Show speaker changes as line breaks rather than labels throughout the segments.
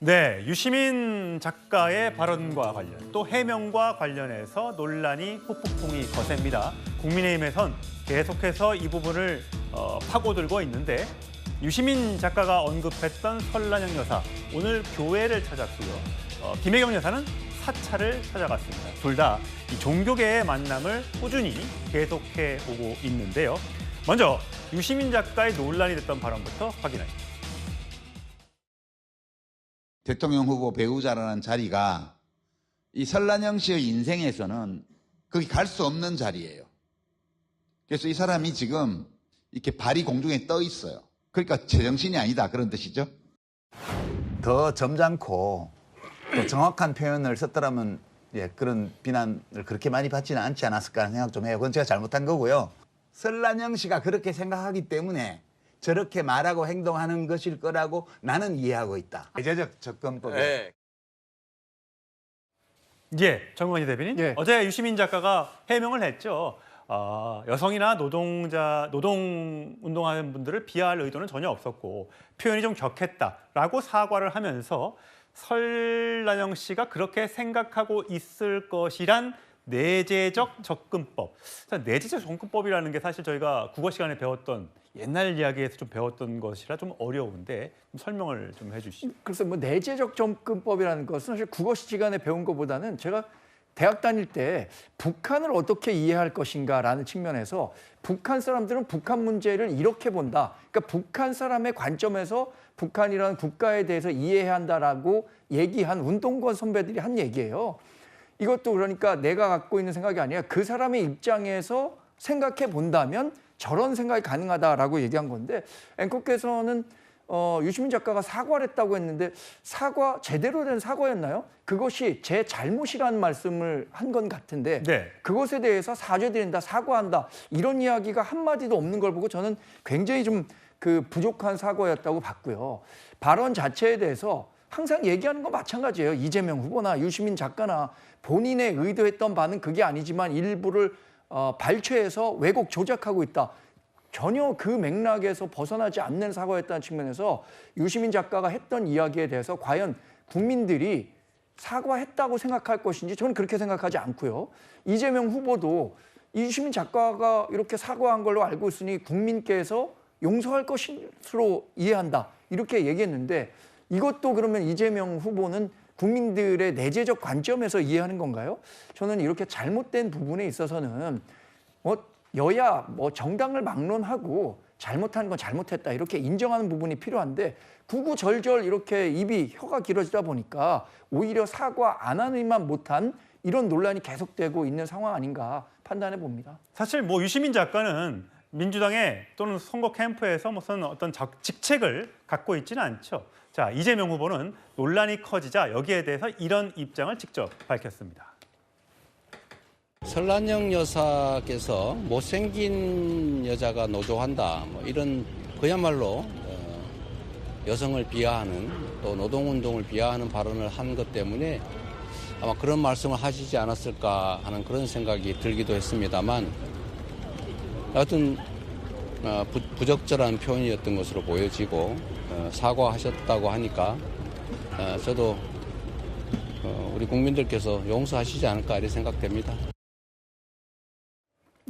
네, 유시민 작가의 발언과 관련, 또 해명과 관련해서 논란이 후폭풍이 거셉니다. 국민의힘에선 계속해서 이 부분을 파고들고 있는데 유시민 작가가 언급했던 설란영 여사, 오늘 교회를 찾았고요. 김혜경 여사는 사찰을 찾아갔습니다. 둘 다 이 종교계의 만남을 꾸준히 계속해 오고 있는데요. 먼저 유시민 작가의 논란이 됐던 발언부터 확인합니다.
대통령 후보 배우자라는 자리가 이 설란영 씨의 인생에서는 거기 갈 수 없는 자리예요. 그래서 이 사람이 지금 이렇게 발이 공중에 떠 있어요. 그러니까 제정신이 아니다 그런 뜻이죠.
더 점잖고 또 정확한 표현을 썼더라면 그런 비난을 그렇게 많이 받지는 않지 않았을까 하는 생각 좀 해요. 그건 제가 잘못한 거고요. 설란영 씨가 그렇게 생각하기 때문에 저렇게 말하고 행동하는 것일 거라고 나는 이해하고 있다. 제재적 접근법이.
예, 정건희 대변인.
예.
어제 유시민 작가가 해명을 했죠. 여성이나 노동운동하는 분들을 비하할 의도는 전혀 없었고 표현이 좀 격했다라고 사과를 하면서 설란영 씨가 그렇게 생각하고 있을 것이란 내재적 접근법. 내재적 접근법이라는 게 사실 저희가 국어 시간에 배웠던 옛날 이야기에서 좀 배웠던 것이라 좀 어려운데 좀 설명을 좀 해주시죠.
그래서 뭐 내재적 접근법이라는 것은 사실 국어 시간에 배운 것보다는 제가 대학 다닐 때 북한을 어떻게 이해할 것인가라는 측면에서 북한 사람들은 북한 문제를 이렇게 본다. 그러니까 북한 사람의 관점에서 북한이라는 국가에 대해서 이해해야 한다라고 얘기한 운동권 선배들이 한 얘기예요. 이것도 그러니까 내가 갖고 있는 생각이 아니라 그 사람의 입장에서 생각해 본다면 저런 생각이 가능하다라고 얘기한 건데 앵커께서는 유시민 작가가 사과를 했다고 했는데 사과 제대로 된 사과였나요? 그것이 제 잘못이라는 말씀을 한 건 같은데
네.
그것에 대해서 사죄드린다, 사과한다 이런 이야기가 한마디도 없는 걸 보고 저는 굉장히 좀 부족한 사과였다고 봤고요. 발언 자체에 대해서 항상 얘기하는 건 마찬가지예요. 이재명 후보나 유시민 작가나 본인의 의도했던 바는 그게 아니지만 일부를 발췌해서 왜곡 조작하고 있다. 전혀 그 맥락에서 벗어나지 않는 사과였다는 측면에서 유시민 작가가 했던 이야기에 대해서 과연 국민들이 사과했다고 생각할 것인지 저는 그렇게 생각하지 않고요. 이재명 후보도 유시민 작가가 이렇게 사과한 걸로 알고 있으니 국민께서 용서할 것으로 이해한다. 이렇게 얘기했는데 이것도 그러면 이재명 후보는 국민들의 내재적 관점에서 이해하는 건가요? 저는 이렇게 잘못된 부분에 있어서는 여야 정당을 막론하고 잘못한 건 잘못했다 이렇게 인정하는 부분이 필요한데 구구절절 이렇게 혀가 길어지다 보니까 오히려 사과 안 하니만 못한 이런 논란이 계속되고 있는 상황 아닌가 판단해 봅니다.
사실 유시민 작가는 민주당에 또는 선거 캠프에서 무슨 어떤 직책을 갖고 있지는 않죠. 자, 이재명 후보는 논란이 커지자 여기에 대해서 이런 입장을 직접 밝혔습니다.
설란영 여사께서 못생긴 여자가 노조한다 이런 그야말로 여성을 비하하는 또 노동운동을 비하하는 발언을 한 것 때문에 아마 그런 말씀을 하시지 않았을까 하는 그런 생각이 들기도 했습니다만 하여튼 부적절한 표현이었던 것으로 보여지고 사과하셨다고 하니까 저도 우리 국민들께서 용서하시지 않을까 이렇게 생각됩니다.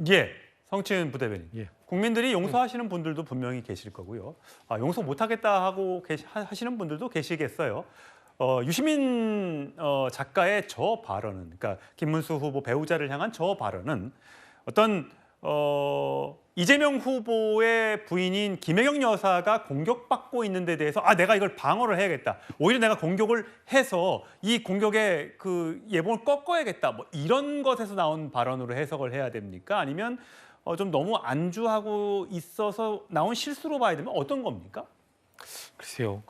예, 성치은 부대변인.
예.
국민들이 용서하시는 분들도 분명히 계실 거고요. 용서 못하겠다 하고 하시는 분들도 계시겠어요. 유시민 작가의 저 발언은, 그러니까 김문수 후보 배우자를 향한 저 발언은 어떤 이재명 후보의 부인인 김혜경 여사가 공격받고 있는 데 대해서 내가 이걸 방어를 해야겠다. 오히려 내가 공격을 해서 이 공격의 예봉을 꺾어야겠다. 이런 것에서 나온 발언으로 해석을 해야 됩니까? 아니면 좀 너무 안주하고 있어서 나온 실수로 봐야 되면 어떤 겁니까?
글쎄요,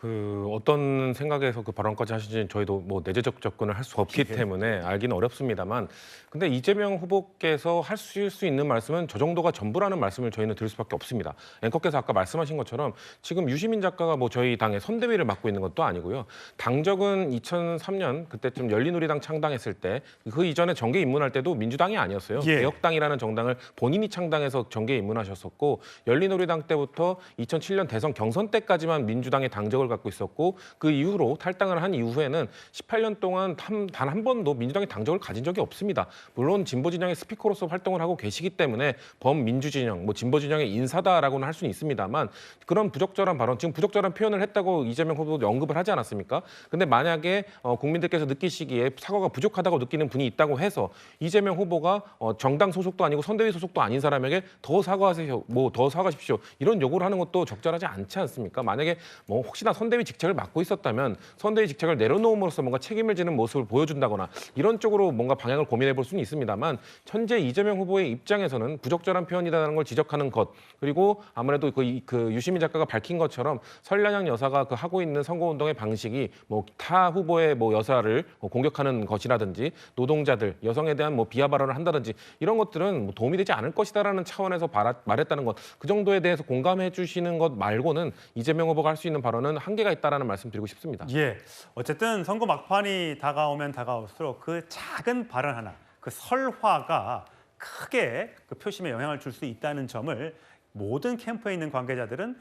어떤 생각에서 그 발언까지 하시는지 저희도 내재적 접근을 할 수 없기 때문에 알기는 어렵습니다만, 근데 이재명 후보께서 하실 수 있는 말씀은 저 정도가 전부라는 말씀을 저희는 드릴 수밖에 없습니다. 앵커께서 아까 말씀하신 것처럼 지금 유시민 작가가 저희 당의 선대위를 맡고 있는 것도 아니고요. 당적은 2003년 그때쯤 열린우리당 창당했을 때 그 이전에 정계 입문할 때도 민주당이 아니었어요.
예.
개혁당이라는 정당을 본인이 창당해서 정계에 입문하셨었고 열린우리당 때부터 2007년 대선 경선 때까지만 동안 민주당의 당적을 갖고 있었고 그 이후로 탈당을 한 이후에는 18년 동안 단 한 번도 민주당의 당적을 가진 적이 없습니다. 물론 진보 진영의 스피커로서 활동을 하고 계시기 때문에 범민주 진영, 뭐 진보 진영의 인사다라고는 할 수는 있습니다만 그런 부적절한 발언, 지금 부적절한 표현을 했다고 이재명 후보도 언급을 하지 않았습니까? 근데 만약에 국민들께서 느끼시기에 사과가 부족하다고 느끼는 분이 있다고 해서 이재명 후보가 정당 소속도 아니고 선대위 소속도 아닌 사람에게 더 사과하세요, 뭐 더 사과하십시오 이런 요구를 하는 것도 적절하지 않지 않습니까? 만약에 뭐 혹시나 선대위 직책을 맡고 있었다면 선대위 직책을 내려놓음으로써 뭔가 책임을 지는 모습을 보여준다거나 이런 쪽으로 뭔가 방향을 고민해 볼 수는 있습니다만 현재 이재명 후보의 입장에서는 부적절한 표현이라는 걸 지적하는 것 그리고 아무래도 그 유시민 작가가 밝힌 것처럼 설란영 여사가 그 하고 있는 선거운동의 방식이 뭐 타 후보의 뭐 여사를 공격하는 것이라든지 노동자들, 여성에 대한 뭐 비하 발언을 한다든지 이런 것들은 뭐 도움이 되지 않을 것이다라는 차원에서 말했다는 것, 그 정도에 대해서 공감해 주시는 것 말고는 이재명 후보가 할 수 있는 발언은 한계가 있다라는 말씀 드리고 싶습니다.
예, 어쨌든 선거 막판이 다가오면 다가올수록 그 작은 발언 하나, 그 설화가 크게 그 표심에 영향을 줄 수 있다는 점을 모든 캠프에 있는 관계자들은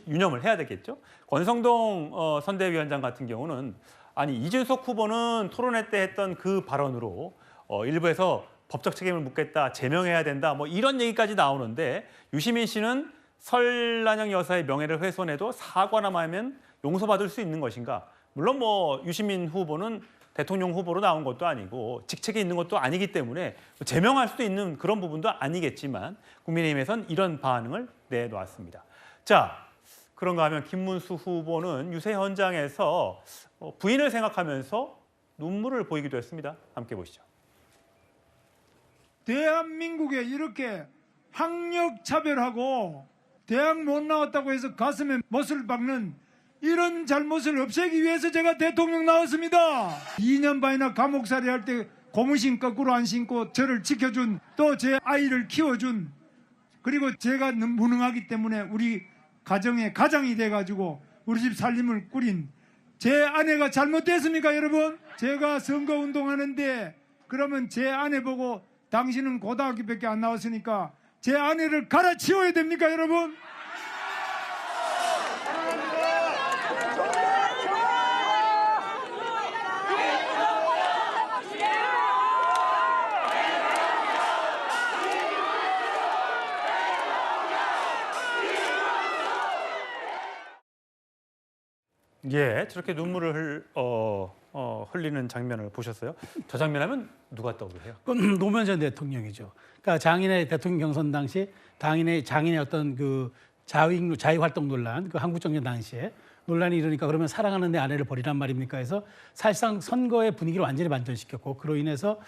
유념을 해야 되겠죠. 권성동 선대위원장 같은 경우는 아니 이준석 후보는 토론회 때 했던 그 발언으로 일부에서 법적 책임을 묻겠다, 제명해야 된다, 뭐 이런 얘기까지 나오는데 유시민 씨는 설란영 여사의 명예를 훼손해도 사과나 하면 용서받을 수 있는 것인가? 물론 뭐 유시민 후보는 대통령 후보로 나온 것도 아니고 직책에 있는 것도 아니기 때문에 제명할 수도 있는 그런 부분도 아니겠지만 국민의힘에선 이런 반응을 내놓았습니다. 자, 그런가 하면 김문수 후보는 유세 현장에서 부인을 생각하면서 눈물을 보이기도 했습니다. 함께 보시죠.
대한민국에 이렇게 학력 차별하고 대학 못 나왔다고 해서 가슴에 못을 박는 이런 잘못을 없애기 위해서 제가 대통령 나왔습니다. 2년 반이나 감옥살이 할 때 고무신 거꾸로 안 신고 저를 지켜준, 또 제 아이를 키워준, 그리고 제가 무능하기 때문에 우리 가정의 가장이 돼가지고 우리 집 살림을 꾸린 제 아내가 잘못됐습니까, 여러분? 제가 선거운동하는데 그러면 제 아내 보고 당신은 고등학교밖에 안 나왔으니까 제 아내를 갈아치워야 됩니까, 여러분?
예, 저렇게 눈물을 흘리는 장면을 보셨어요? 저 장면 하면 누가 떠오르세요?
그건 노무현 전 대통령이죠. 그러니까 장인의 대통령 경선 당시 장인의 어떤 그 자위 활동 논란, 그 한국정년 당시에 논란이 일으니까 그러면 사랑하는 내 아내를 버리란 말입니까 해서 사실상 선거의 분위기를 완전히 반전시켰고 그로 인해서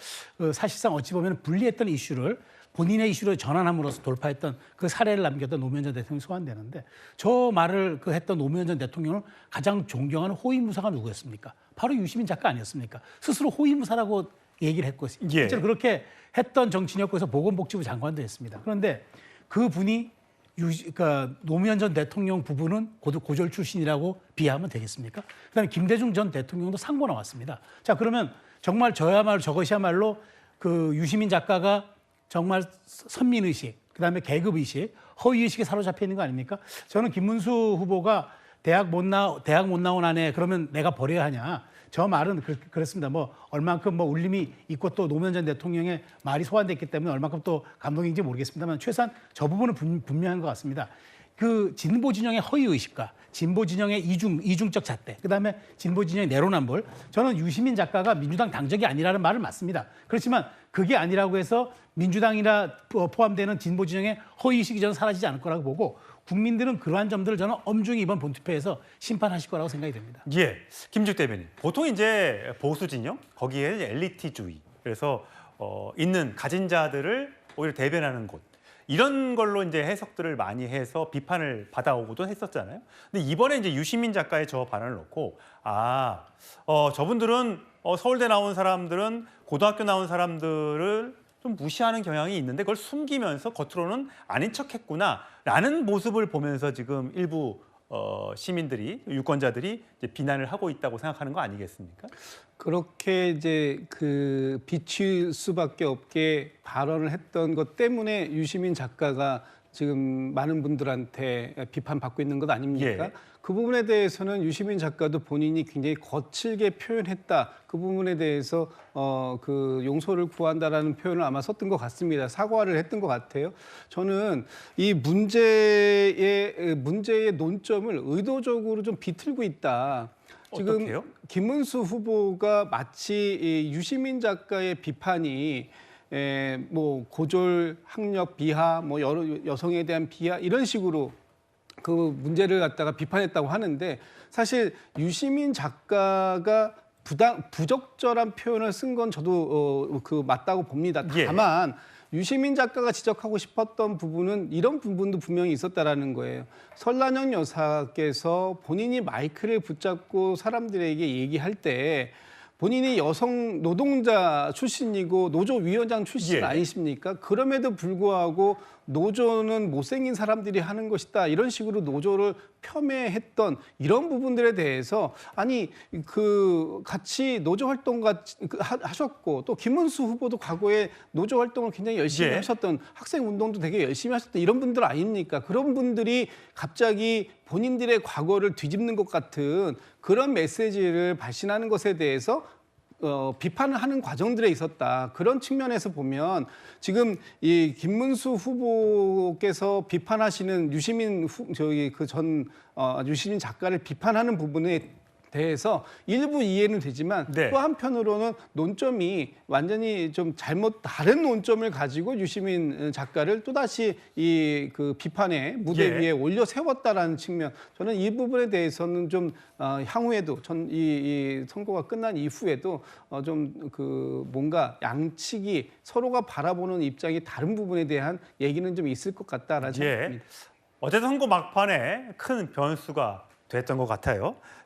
사실상 어찌 보면 불리했던 이슈를 본인의 이슈로 전환함으로써 돌파했던 그 사례를 남겼던 노무현 전 대통령이 소환되는데 저 말을 했던 노무현 전 대통령을 가장 존경하는 호위무사가 누구였습니까? 바로 유시민 작가 아니었습니까? 스스로 호위무사라고 얘기를 했고 실제로 그렇게 했던 정치인이었고 보건복지부 장관도 했습니다. 그런데 그 분이 그러니까 노무현 전 대통령 부부는 고졸 출신이라고 비하하면 되겠습니까? 그다음에 김대중 전 대통령도 상고 나왔습니다. 자, 그러면 정말 저것이야말로 그 유시민 작가가 정말 선민의식, 그다음에 계급의식, 허위의식에 사로잡혀 있는 거 아닙니까? 저는 김문수 후보가 대학 못 나온 아내 그러면 내가 버려야 하냐? 저 말은 그렇습니다. 뭐 얼만큼 뭐 울림이 있고 또 노무현 전 대통령의 말이 소환됐기 때문에 얼만큼 또 감동인지 모르겠습니다만 최소한 저 부분은 분명한 것 같습니다. 그 진보 진영의 허위 의식과 진보 진영의 이중적 잣대, 그다음에 진보 진영의 내로남불. 저는 유시민 작가가 민주당 당적이 아니라는 말을 맞습니다. 그렇지만 그게 아니라고 해서 민주당이나 포함되는 진보 진영의 허위 의식이 저는 사라지지 않을 거라고 보고 국민들은 그러한 점들을 저는 엄중히 이번 본투표에서 심판하실 거라고 생각이 됩니다.
예, 김죽 대변인. 보통 이제 보수 진영 거기에 엘리트주의, 그래서 있는 가진 자들을 오히려 대변하는 곳. 이런 걸로 이제 해석들을 많이 해서 비판을 받아오고도 했었잖아요. 근데 이번에 이제 유시민 작가의 저 발언을 놓고 저분들은 서울대 나온 사람들은 고등학교 나온 사람들을 좀 무시하는 경향이 있는데 그걸 숨기면서 겉으로는 아닌 척했구나라는 모습을 보면서 지금 일부 시민들이 유권자들이 이제 비난을 하고 있다고 생각하는 거 아니겠습니까?
그렇게 이제 그 비칠 수밖에 없게 발언을 했던 것 때문에 유시민 작가가 지금 많은 분들한테 비판받고 있는 것 아닙니까?
예.
그 부분에 대해서는 유시민 작가도 본인이 굉장히 거칠게 표현했다. 그 부분에 대해서 그 용서를 구한다라는 표현을 아마 썼던 것 같습니다. 사과를 했던 것 같아요. 저는 이 문제의 논점을 의도적으로 좀 비틀고 있다. 지금
어떻게요?
김문수 후보가 마치 이 유시민 작가의 비판이 뭐 고졸 학력 비하, 뭐 여러 여성에 대한 비하 이런 식으로 그 문제를 갖다가 비판했다고 하는데 사실 유시민 작가가 부적절한 표현을 쓴 건 저도 그 맞다고 봅니다.
예.
다만 유시민 작가가 지적하고 싶었던 부분은 이런 부분도 분명히 있었다라는 거예요. 설란영 여사께서 본인이 마이크를 붙잡고 사람들에게 얘기할 때 본인이 여성 노동자 출신이고 노조 위원장 출신
예.
아니십니까? 그럼에도 불구하고 노조는 못생긴 사람들이 하는 것이다. 이런 식으로 노조를 폄훼했던 이런 부분들에 대해서 아니 그 같이 노조 활동 하셨고 또 김문수 후보도 과거에 노조 활동을 굉장히 열심히
예.
하셨던 학생 운동도 되게 열심히 하셨던 이런 분들 아닙니까? 그런 분들이 갑자기 본인들의 과거를 뒤집는 것 같은 그런 메시지를 발신하는 것에 대해서 비판을 하는 과정들에 있었다. 그런 측면에서 보면 지금 이 김문수 후보께서 비판하시는 유시민 유시민 작가를 비판하는 부분에 대해서 일부 이해는 되지만
네.
또 한편으로는 논점이 완전히 좀 다른 논점을 가지고 유시민 작가를 또다시 이 그 비판의 무대
예.
위에 올려 세웠다라는 측면 저는 이 부분에 대해서는 좀 향후에도 이 선거가 끝난 이후에도 좀 그 뭔가 양측이 서로가 바라보는 입장이 다른 부분에 대한 얘기는 좀 있을 것 같다라는
예.
생각입니다.
어쨌든 선거 막판에 큰 변수가 됐던 것 같아요.